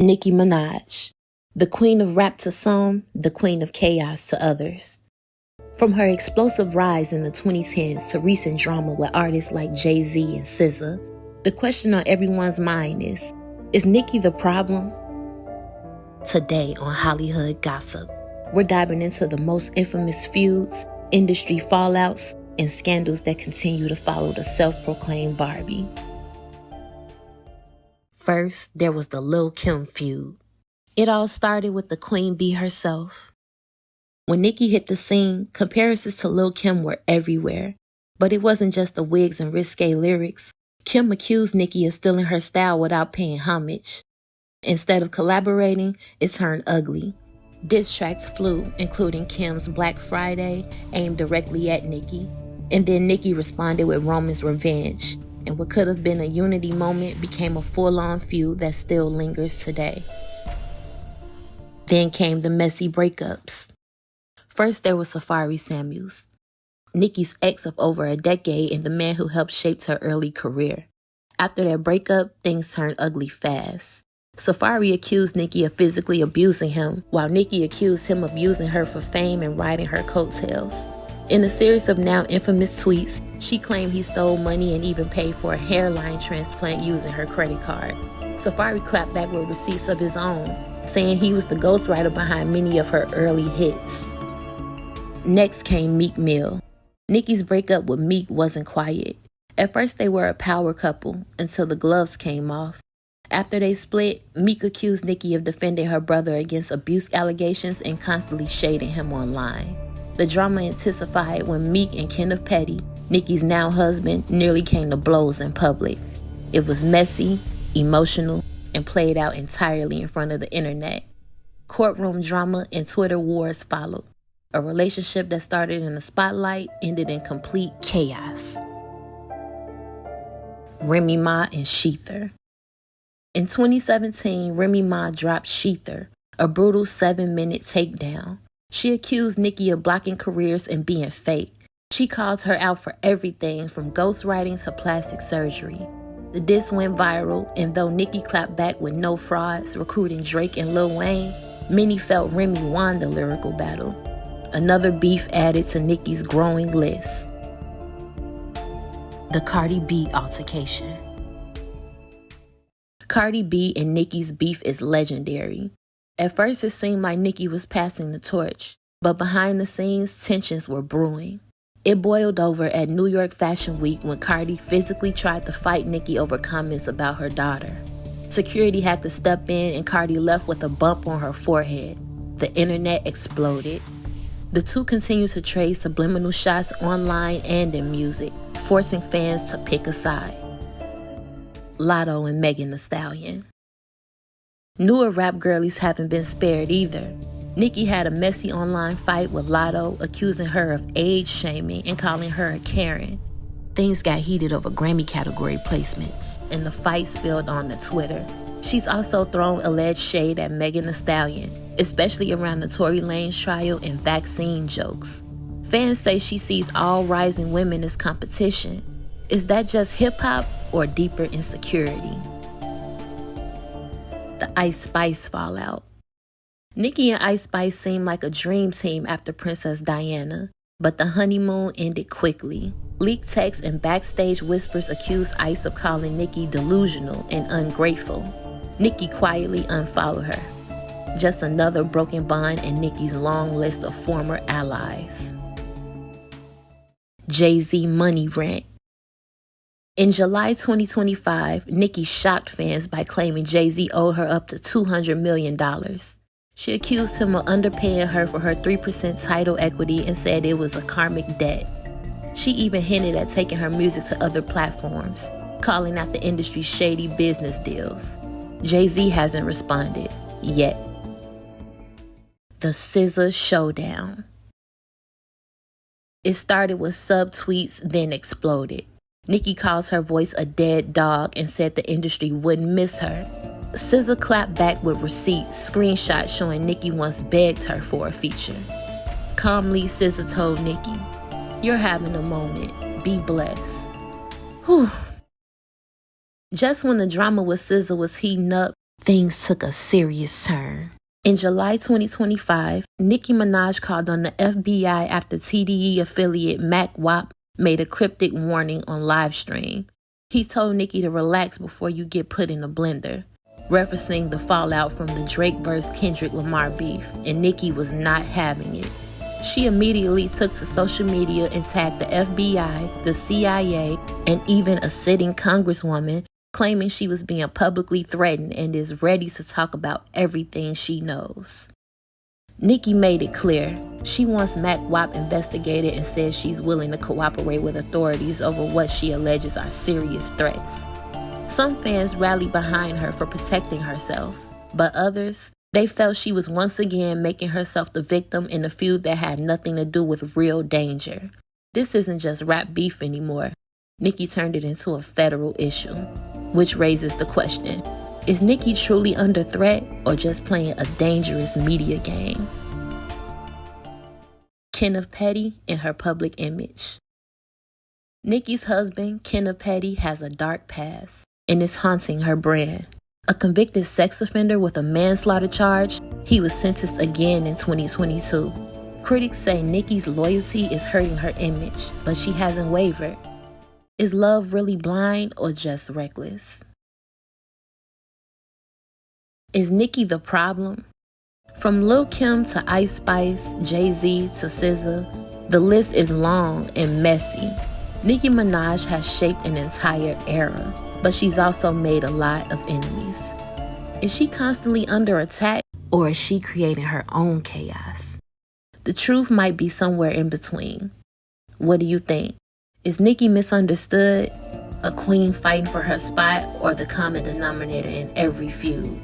Nicki Minaj, the queen of rap to some, the queen of chaos to others. From her explosive rise in the 2010s to recent drama with artists like Jay Z and SZA, the question on everyone's mind is Nicki the problem? Today on Hollywood Gossip, we're diving into the most infamous feuds, industry fallouts, and scandals that continue to follow the self-proclaimed Barbie. First, there was the Lil Kim feud. It all started with the Queen Bee herself. When Nicki hit the scene, comparisons to Lil Kim were everywhere. But it wasn't just the wigs and risque lyrics. Kim accused Nicki of stealing her style without paying homage. Instead of collaborating, it turned ugly. Diss tracks flew, including Kim's Black Friday, aimed directly at Nicki. And then Nicki responded with Roman's Revenge. And what could have been a unity moment became a full-on feud that still lingers today. Then came the messy breakups. First, there was Safari Samuels, Nicki's ex of over a decade and the man who helped shape her early career. After their breakup, things turned ugly fast. Safari accused Nicki of physically abusing him, while Nicki accused him of using her for fame and riding her coattails. In a series of now infamous tweets, she claimed he stole money and even paid for a hairline transplant using her credit card. Safari clapped back with receipts of his own, saying he was the ghostwriter behind many of her early hits. Next came Meek Mill. Nicki's breakup with Meek wasn't quiet. At first they were a power couple until the gloves came off. After they split, Meek accused Nicki of defending her brother against abuse allegations and constantly shading him online. The drama intensified when Meek and Kenneth Petty, Nicki's now husband, nearly came to blows in public. It was messy, emotional, and played out entirely in front of the internet. Courtroom drama and Twitter wars followed. A relationship that started in the spotlight ended in complete chaos. Remy Ma and Shether. In 2017, Remy Ma dropped Shether, a brutal 7-minute takedown. She accused Nicki of blocking careers and being fake. She called her out for everything from ghostwriting to plastic surgery. The diss went viral, and though Nicki clapped back with no frauds, recruiting Drake and Lil Wayne, many felt Remy won the lyrical battle. Another beef added to Nicki's growing list. The Cardi B altercation. Cardi B and Nicki's beef is legendary. At first, it seemed like Nicki was passing the torch, but behind the scenes, tensions were brewing. It boiled over at New York Fashion Week when Cardi physically tried to fight Nicki over comments about her daughter. Security had to step in and Cardi left with a bump on her forehead. The internet exploded. The two continued to trade subliminal shots online and in music, forcing fans to pick a side. Latto and Megan Thee Stallion. Newer rap girlies haven't been spared either. Nicki had a messy online fight with Latto, accusing her of age shaming and calling her a Karen. Things got heated over Grammy category placements, and the fight spilled onto Twitter. She's also thrown alleged shade at Megan Thee Stallion, especially around the Tory Lanez trial and vaccine jokes. Fans say she sees all rising women as competition. Is that just hip-hop or deeper insecurity? The Ice Spice fallout. Nicki and Ice Spice seemed like a dream team after Princess Diana, but the honeymoon ended quickly. Leaked texts and backstage whispers accused Ice of calling Nicki delusional and ungrateful. Nicki quietly unfollowed her. Just another broken bond in Nicki's long list of former allies. Jay Z money rant. In July 2025, Nicki shocked fans by claiming Jay Z owed her up to $200 million. She accused him of underpaying her for her 3% title equity and said it was a karmic debt. She even hinted at taking her music to other platforms, calling out the industry's shady business deals. Jay Z hasn't responded, yet. The SZA showdown. It started with subtweets, then exploded. Nicki calls her voice a dead dog and said the industry wouldn't miss her. SZA clapped back with receipts, screenshots showing Nicki once begged her for a feature. Calmly, SZA told Nicki, "You're having a moment. Be blessed." Whew. Just when the drama with SZA was heating up, things took a serious turn. In July 2025, Nicki Minaj called on the FBI after TDE affiliate Mac WAP made a cryptic warning on livestream. He told Nicki to relax before you get put in a blender, referencing the fallout from the Drake vs. Kendrick Lamar beef, and Nicki was not having it. She immediately took to social media and tagged the FBI, the CIA, and even a sitting congresswoman, claiming she was being publicly threatened and is ready to talk about everything she knows. Nicki made it clear she wants Mac WAP investigated and says she's willing to cooperate with authorities over what she alleges are serious threats. Some fans rallied behind her for protecting herself, but others, they felt she was once again making herself the victim in a feud that had nothing to do with real danger. This isn't just rap beef anymore. Nicki turned it into a federal issue, which raises the question, is Nicki truly under threat or just playing a dangerous media game? Kenneth Petty and her public image. Nicki's husband, Kenneth Petty, has a dark past and is haunting her brand. A convicted sex offender with a manslaughter charge, he was sentenced again in 2022. Critics say Nicki's loyalty is hurting her image, but she hasn't wavered. Is love really blind or just reckless? Is Nicki the problem? From Lil Kim to Ice Spice, Jay Z to SZA, the list is long and messy. Nicki Minaj has shaped an entire era, but she's also made a lot of enemies. Is she constantly under attack, or is she creating her own chaos? The truth might be somewhere in between. What do you think? Is Nicki misunderstood, a queen fighting for her spot, or the common denominator in every feud?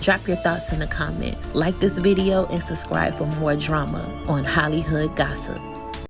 Drop your thoughts in the comments, like this video, and subscribe for more drama on Hollywood Gossip.